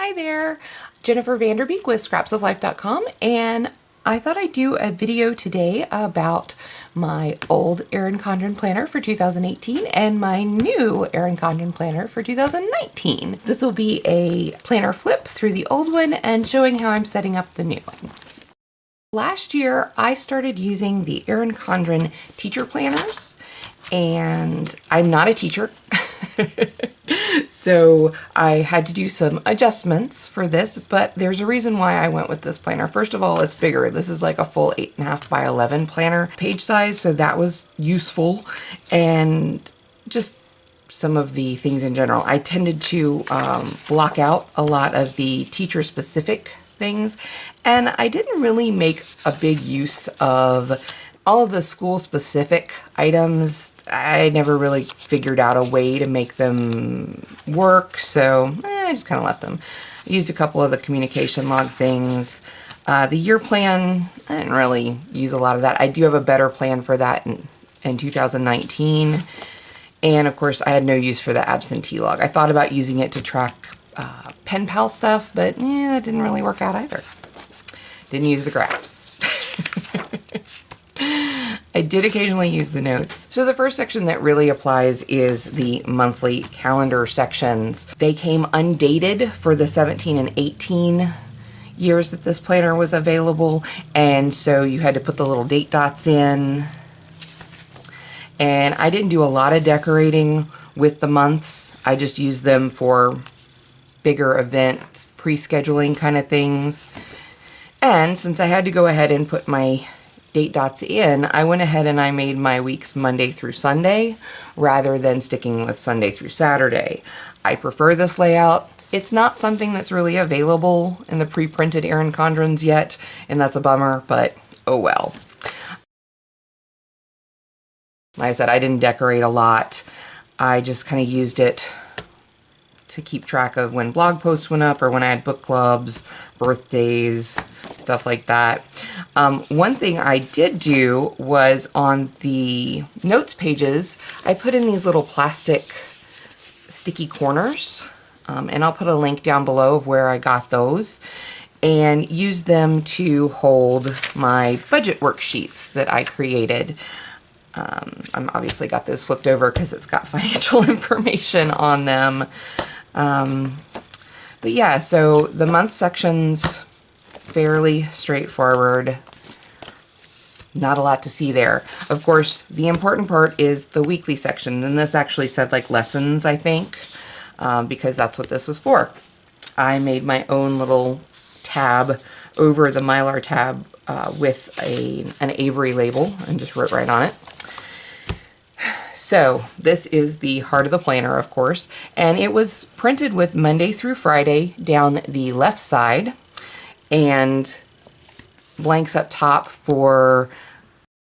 Hi there, Jennifer Vanderbeek with scrapsoflife.com, and I thought I'd do a video today about my old Erin Condren planner for 2018 and my new Erin Condren planner for 2019. This will be a planner flip through the old one and showing how I'm setting up the new one. Last year, I started using the Erin Condren teacher planners, and I'm not a teacher. So I had to do some adjustments for this, but there's a reason why I went with this planner. First of all, it's bigger. This is like a full 8.5 by 11 planner page size, so that was useful. And just some of the things in general. I tended to block out a lot of the teacher specific things, and I didn't really make a big use of all of the school specific items. I never really figured out a way to make them work, so I just kind of left them. I used a couple of the communication log things. The year plan, I didn't really use a lot of that. I do have a better plan for that in 2019. And of course, I had no use for the absentee log. I thought about using it to track pen pal stuff, but that didn't really work out either. Didn't use the graphs. I did occasionally use the notes. So the first section that really applies is the monthly calendar sections. They came undated for the 17 and 18 years that this planner was available, and so you had to put the little date dots in. And I didn't do a lot of decorating with the months. I just used them for bigger events, pre-scheduling kind of things. And since I had to go ahead and put my date dots in, I went ahead and I made my weeks Monday through Sunday rather than sticking with Sunday through Saturday. I prefer this layout. It's not something that's really available in the pre-printed Erin Condrens yet, and that's a bummer, but oh well. Like I said, I didn't decorate a lot. I just kind of used it to keep track of when blog posts went up or when I had book clubs, birthdays, stuff like that. One thing I did do was on the notes pages, I put in these little plastic sticky corners, and I'll put a link down below of where I got those, and use them to hold my budget worksheets that I created. I'm obviously got those flipped over because it's got financial information on them. But yeah, so the month sections, fairly straightforward. Not a lot to see there. Of course, the important part is the weekly section, and this actually said like lessons, I think, because that's what this was for. I made my own little tab over the Mylar tab with an Avery label and just wrote right on it. So this is the heart of the planner, of course, and it was printed with Monday through Friday down the left side and blanks up top for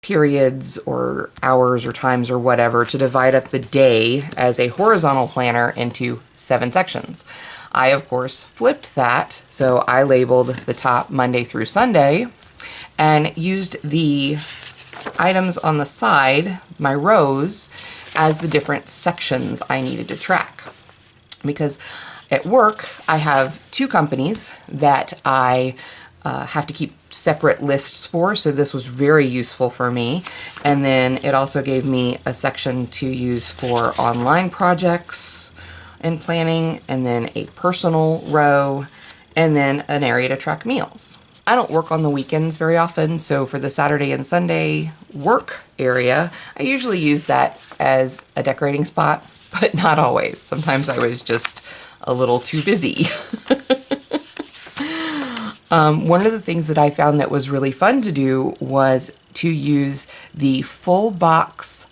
periods or hours or times or whatever to divide up the day as a horizontal planner into 7 sections. I, of course, flipped that, so I labeled the top Monday through Sunday and used the items on the side, my rows, as the different sections I needed to track. Because at work, I have 2 companies that I have to keep separate lists for, so this was very useful for me. And then it also gave me a section to use for online projects and planning, and then a personal row, and then an area to track meals. I don't work on the weekends very often, so for the Saturday and Sunday work area, I usually use that as a decorating spot, but not always. Sometimes I was just a little too busy. One of the things that I found that was really fun to do was to use the full box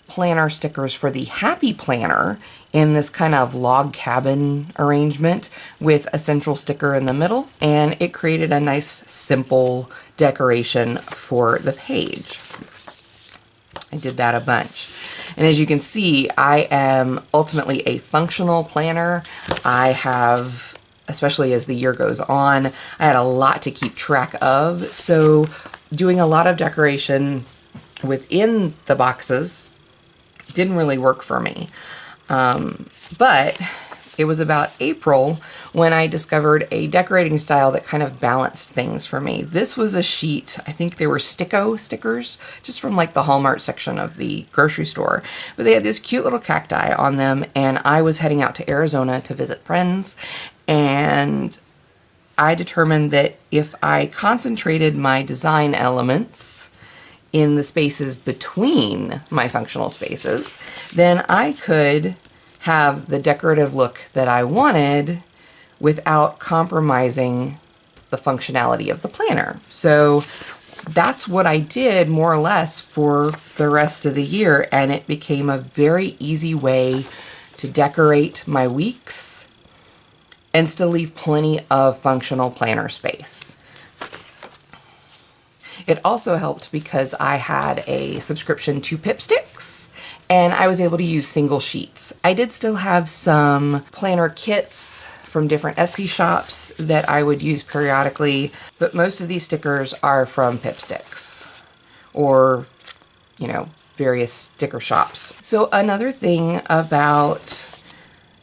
planner stickers for the Happy Planner in this kind of log cabin arrangement with a central sticker in the middle, and it created a nice simple decoration for the page. I did that a bunch. And as you can see, I am ultimately a functional planner. I have, especially as the year goes on, I had a lot to keep track of, so doing a lot of decoration within the boxes didn't really work for me. But it was about April when I discovered a decorating style that kind of balanced things for me. This was a sheet, I think they were Sticko stickers, just from like the Hallmark section of the grocery store. But they had this cute little cacti on them, and I was heading out to Arizona to visit friends, and I determined that if I concentrated my design elements in the spaces between my functional spaces, then I could have the decorative look that I wanted without compromising the functionality of the planner. So that's what I did more or less for the rest of the year, and it became a very easy way to decorate my weeks and still leave plenty of functional planner space. It also helped because I had a subscription to Pipsticks, and I was able to use single sheets. I did still have some planner kits from different Etsy shops that I would use periodically, but most of these stickers are from Pipsticks or, you know, various sticker shops. So another thing about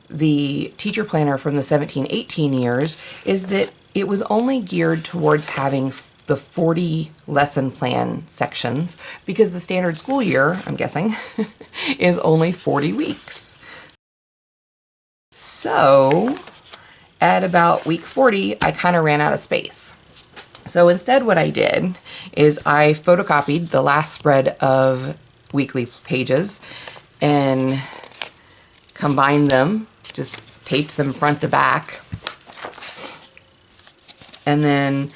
the teacher planner from the 17-18 years is that it was only geared towards having the 40 lesson plan sections, because the standard school year, I'm guessing, is only 40 weeks. So at about week 40, I kind of ran out of space. So instead what I did is I photocopied the last spread of weekly pages and combined them, just taped them front to back, and then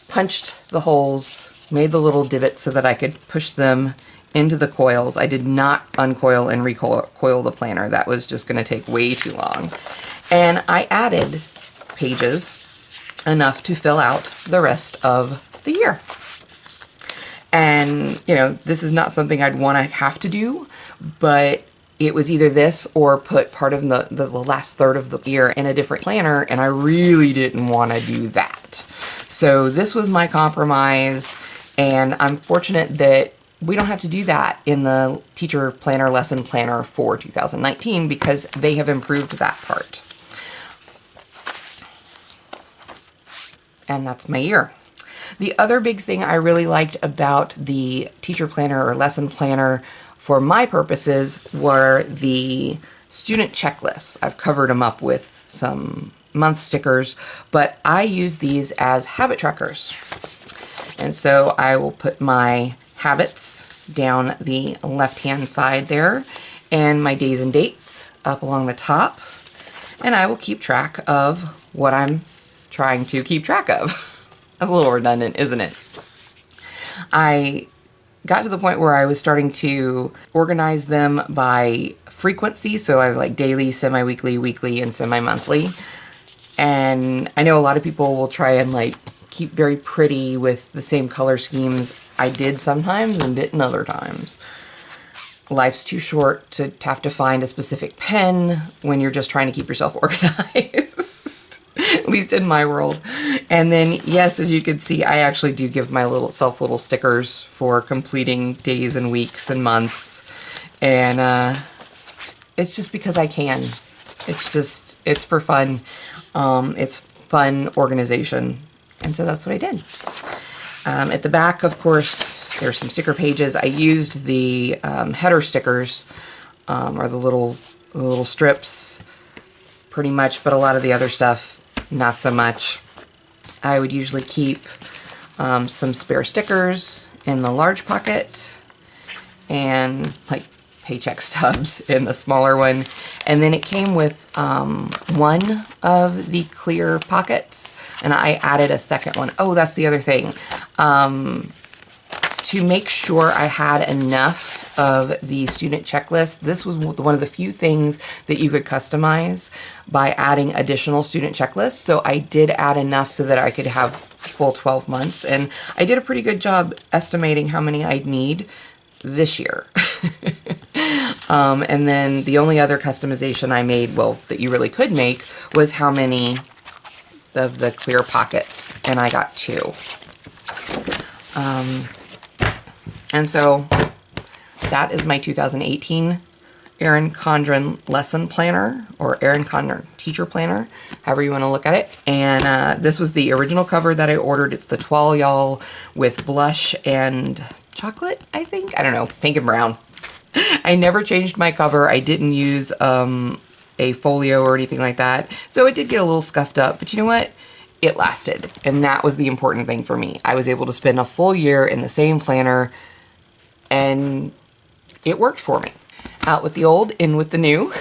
punched the holes, made the little divots so that I could push them into the coils. I did not uncoil and recoil the planner. That was just going to take way too long. And I added pages enough to fill out the rest of the year. And, you know, this is not something I'd want to have to do, but it was either this or put part of the last third of the year in a different planner, and I really didn't want to do that. So this was my compromise, and I'm fortunate that we don't have to do that in the teacher planner lesson planner for 2019 because they have improved that part. And that's my year. The other big thing I really liked about the teacher planner or lesson planner for my purposes were the student checklists. I've covered them up with some month stickers, but I use these as habit trackers. And so I will put my habits down the left-hand side there and my days and dates up along the top, and I will keep track of what I'm trying to keep track of. That's a little redundant, isn't it? I got to the point where I was starting to organize them by frequency, so I have like daily, semi-weekly, weekly, and semi-monthly. And I know a lot of people will try and like keep very pretty with the same color schemes. I did sometimes and didn't other times. Life's too short to have to find a specific pen when you're just trying to keep yourself organized, at least in my world. And then, yes, as you can see, I actually do give my little stickers for completing days and weeks and months. And it's just because I can. It's for fun. It's fun organization. And so that's what I did. At the back, of course, there's some sticker pages. I used the header stickers, or the little strips, pretty much, but a lot of the other stuff, not so much. I would usually keep some spare stickers in the large pocket, and like paycheck stubs in the smaller one. And then it came with one of the clear pockets, and I added a second one. Oh, that's the other thing. To make sure I had enough of the student checklist, this was one of the few things that you could customize by adding additional student checklists. So I did add enough so that I could have full 12 months. And I did a pretty good job estimating how many I'd need this year. And then the only other customization I made, well, that you really could make, was how many of the clear pockets, and I got 2. And so that is my 2018 Erin Condren lesson planner, or Erin Condren teacher planner, however you want to look at it. And this was the original cover that I ordered. It's the Toile Y'all with blush and chocolate, I think. I don't know, pink and brown. I never changed my cover. I didn't use a folio or anything like that. So it did get a little scuffed up, but you know what? It lasted. And that was the important thing for me. I was able to spend a full year in the same planner and it worked for me. Out with the old, in with the new.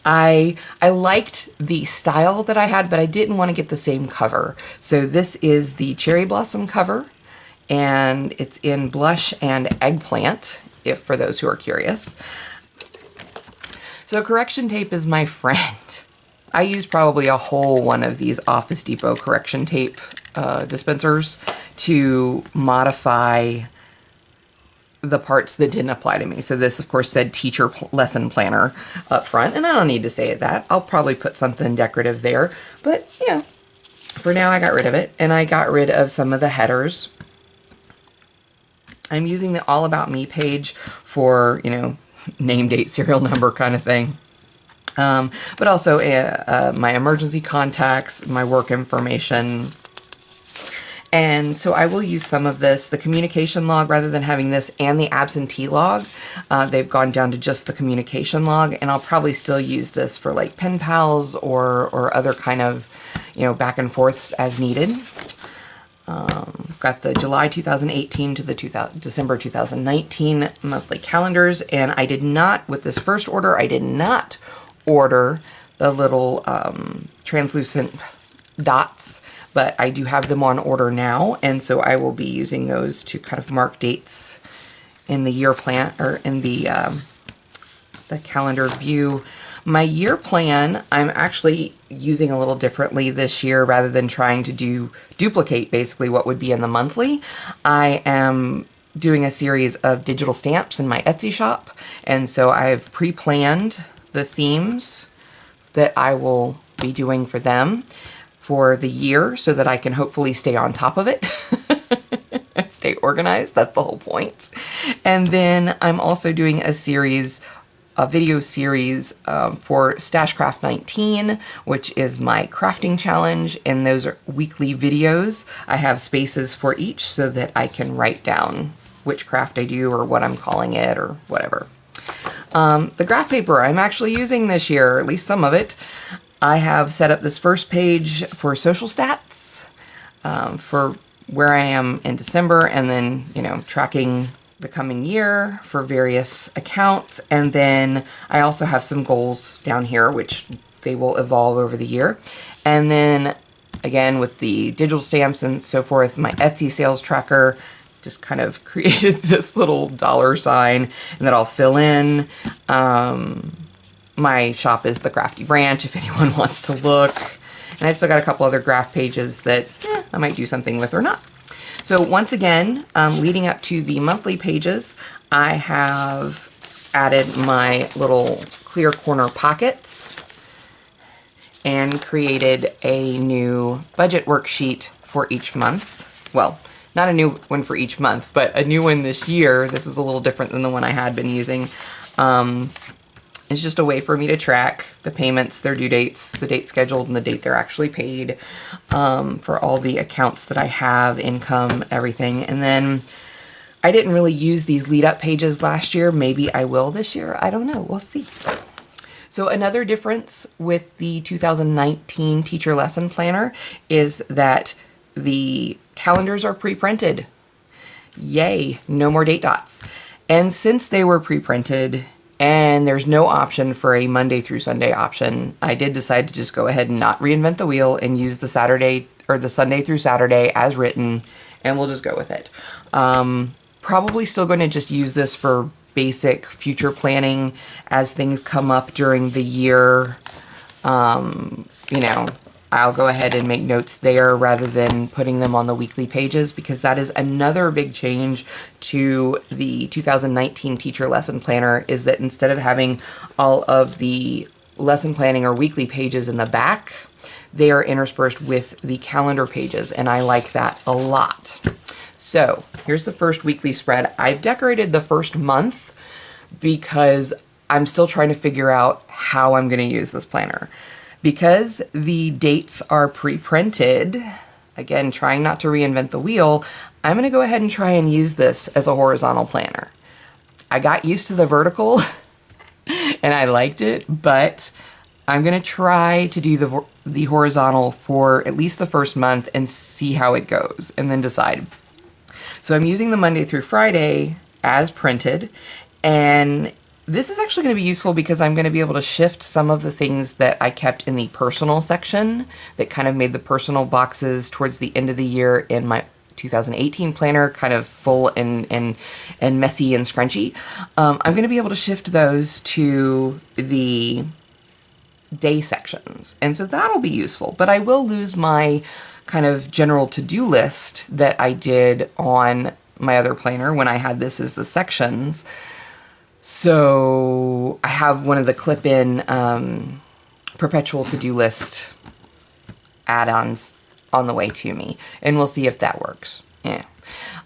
I liked the style that I had, but I didn't want to get the same cover. So this is the Cherry Blossom cover, and it's in blush and eggplant, if for those who are curious. So correction tape is my friend. I use probably a whole one of these Office Depot correction tape dispensers to modify the parts that didn't apply to me. So this, of course, said teacher lesson planner up front, and I don't need to say that. I'll probably put something decorative there, but yeah, for now I got rid of it, and I got rid of some of the headers. I'm using the All About Me page for, you know, name, date, serial number kind of thing. But also my emergency contacts, my work information. And so I will use some of this, the communication log, rather than having this and the absentee log. They've gone down to just the communication log, and I'll probably still use this for like pen pals or other kind of, you know, back and forths as needed. Got the July 2018 to the December 2019 monthly calendars, and I did not, with this first order, I did not order the little translucent dots, but I do have them on order now, and so I will be using those to kind of mark dates in the year plan, or in the calendar view. My year plan, I'm actually using a little differently this year. Rather than trying to duplicate basically what would be in the monthly, I am doing a series of digital stamps in my Etsy shop, and so I've pre-planned the themes that I will be doing for them for the year, so that I can hopefully stay on top of it and stay organized. That's the whole point. And then I'm also doing a video series for Stashcraft 19, which is my crafting challenge, and those are weekly videos. I have spaces for each so that I can write down which craft I do or what I'm calling it or whatever. The graph paper I'm actually using this year, or at least some of it. I have set up this first page for social stats, for where I am in December, and then, you know, tracking the coming year for various accounts. And then I also have some goals down here, which they will evolve over the year. And then again, with the digital stamps and so forth, my Etsy sales tracker, just kind of created this little dollar sign, and that I'll fill in. My shop is the Crafty Branch, if anyone wants to look. And I've still got a couple other graph pages that I might do something with or not. So once again, leading up to the monthly pages, I have added my little clear corner pockets and created a new budget worksheet for each month. Well, not a new one for each month, but a new one this year. This is a little different than the one I had been using. It's just a way for me to track the payments, their due dates, the date scheduled, and the date they're actually paid, for all the accounts that I have, income, everything. And then I didn't really use these lead up pages last year. Maybe I will this year. I don't know. We'll see. So another difference with the 2019 Teacher Lesson Planner is that the calendars are pre-printed. Yay, no more date dots. And since they were pre-printed, and there's no option for a Monday through Sunday option, I did decide to just go ahead and not reinvent the wheel and use the Saturday or the Sunday through Saturday as written, and we'll just go with it. Probably still going to just use this for basic future planning as things come up during the year. You know, I'll go ahead and make notes there rather than putting them on the weekly pages, because that is another big change to the 2019 Teacher Lesson Planner, is that instead of having all of the lesson planning or weekly pages in the back, they are interspersed with the calendar pages, and I like that a lot. So here's the first weekly spread. I've decorated the first month because I'm still trying to figure out how I'm going to use this planner. Because the dates are pre-printed, again, trying not to reinvent the wheel, I'm going to go ahead and try and use this as a horizontal planner. I got used to the vertical and I liked it, but I'm going to try to do the horizontal for at least the first month and see how it goes and then decide. So I'm using the Monday through Friday as printed, and this is actually going to be useful because I'm going to be able to shift some of the things that I kept in the personal section that kind of made the personal boxes towards the end of the year in my 2018 planner kind of full and messy and scrunchy. I'm going to be able to shift those to the day sections, and so that'll be useful, but I will lose my kind of general to-do list that I did on my other planner when I had this as the sections. So I have one of the clip-in perpetual to-do list add-ons on the way to me, and we'll see if that works. Yeah.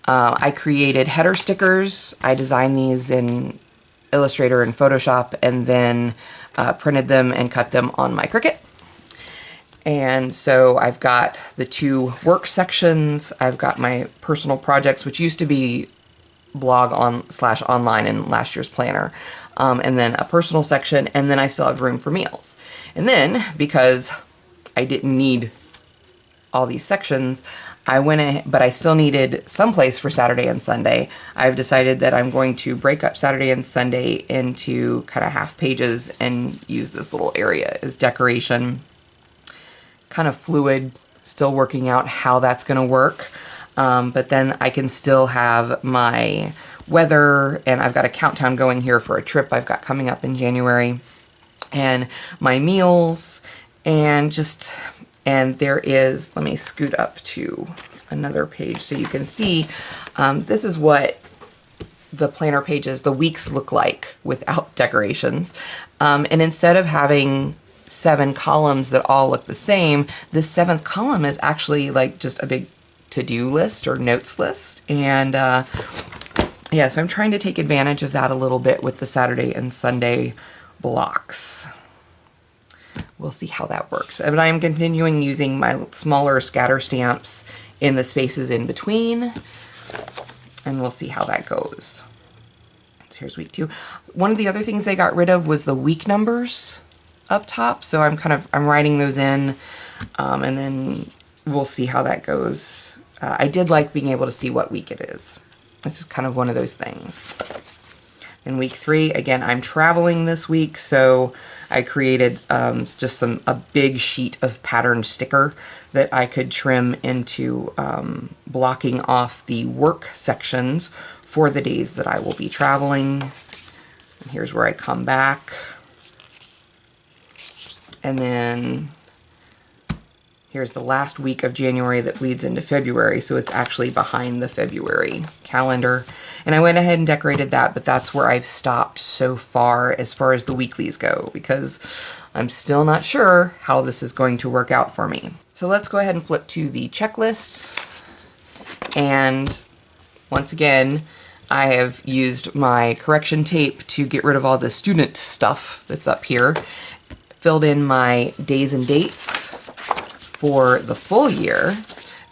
I created header stickers. I designed these in Illustrator and Photoshop, and then printed them and cut them on my Cricut. And so I've got the 2 work sections. I've got my personal projects, which used to be blog /online in last year's planner, and then a personal section, and then I still have room for meals. And then, because I didn't need all these sections, I went ahead, but I still needed some place for Saturday and Sunday. I've decided that I'm going to break up Saturday and Sunday into kind of half pages and use this little area as decoration. Kind of fluid, still working out how that's going to work. But then I can still have my weather, and I've got a countdown going here for a trip I've got coming up in January, and my meals, and there is, let me scoot up to another page so you can see, this is what the planner pages, the weeks look like without decorations. And instead of having 7 columns that all look the same, this 7th column is actually like just a big to-do list or notes list. And yeah, so I'm trying to take advantage of that a little bit with the Saturday and Sunday blocks. We'll see how that works. But I am continuing using my smaller scatter stamps in the spaces in between, and we'll see how that goes. So here's week 2. One of the other things I got rid of was the week numbers up top, so I'm writing those in, and then we'll see how that goes. I did like being able to see what week it is. This is kind of one of those things. In week 3, again, I'm traveling this week, so I created just a big sheet of patterned sticker that I could trim into blocking off the work sections for the days that I will be traveling. And here's where I come back. And then here's the last week of January that bleeds into February, so it's actually behind the February calendar. And I went ahead and decorated that, but that's where I've stopped so far as the weeklies go, because I'm still not sure how this is going to work out for me. So let's go ahead and flip to the checklists. And once again, I have used my correction tape to get rid of all the student stuff that's up here. Filled in my days and dates for the full year.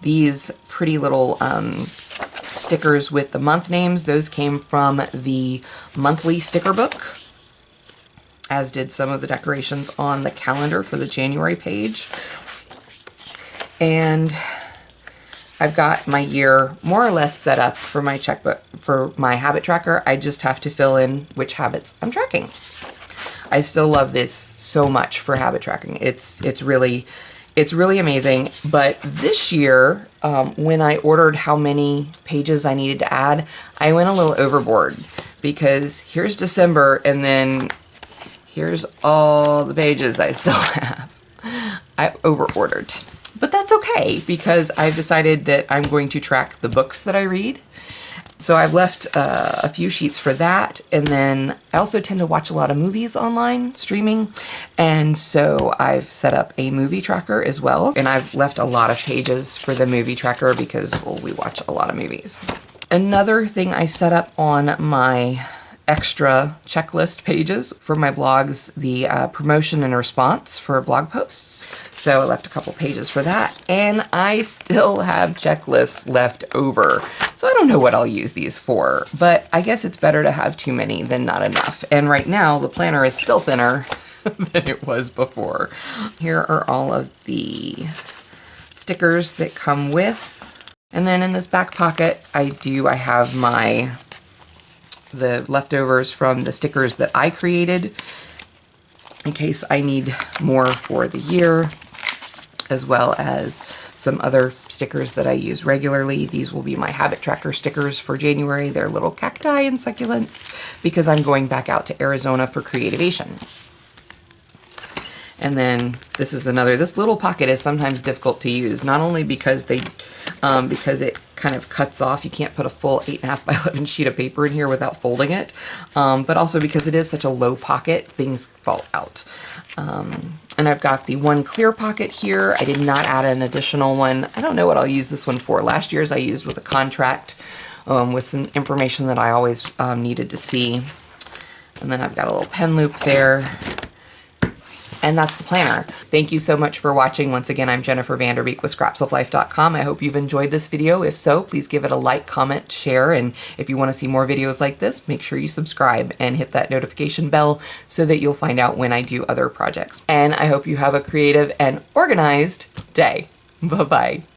These pretty little stickers with the month names, those came from the monthly sticker book, as did some of the decorations on the calendar for the January page. And I've got my year more or less set up for my checkbook, for my habit tracker. I just have to fill in which habits I'm tracking. I still love this so much for habit tracking. It's really amazing. But this year, when I ordered how many pages I needed to add, I went a little overboard, because here's December and then here's all the pages I still have. I over-ordered. But that's okay, because I've decided that I'm going to track the books that I read. So I've left a few sheets for that, and then I also tend to watch a lot of movies online, streaming, and so I've set up a movie tracker as well, and I've left a lot of pages for the movie tracker because, well, we watch a lot of movies. Another thing I set up on my extra checklist pages for my blogs, the promotion and response for blog posts. So I left a couple pages for that, and I still have checklists left over. So I don't know what I'll use these for, but I guess it's better to have too many than not enough. And right now the planner is still thinner than it was before. Here are all of the stickers that come with. And then in this back pocket, I have the leftovers from the stickers that I created in case I need more for the year, as well as some other stickers that I use regularly. These will be my habit tracker stickers for January. They're little cacti and succulents because I'm going back out to Arizona for Creativation. And then this is another, this little pocket is sometimes difficult to use, not only because because it kind of cuts off, you can't put a full 8.5 by 11 sheet of paper in here without folding it, but also because it is such a low pocket, things fall out. And I've got the one clear pocket here. I did not add an additional one. I don't know what I'll use this one for. Last year's I used with a contract with some information that I always needed to see. And then I've got a little pen loop there. And that's the planner. Thank you so much for watching. Once again, I'm Jennifer Vanderbeek with scrapsoflife.com. I hope you've enjoyed this video. If so, please give it a like, comment, share, and if you want to see more videos like this, make sure you subscribe and hit that notification bell so that you'll find out when I do other projects. And I hope you have a creative and organized day. Bye-bye.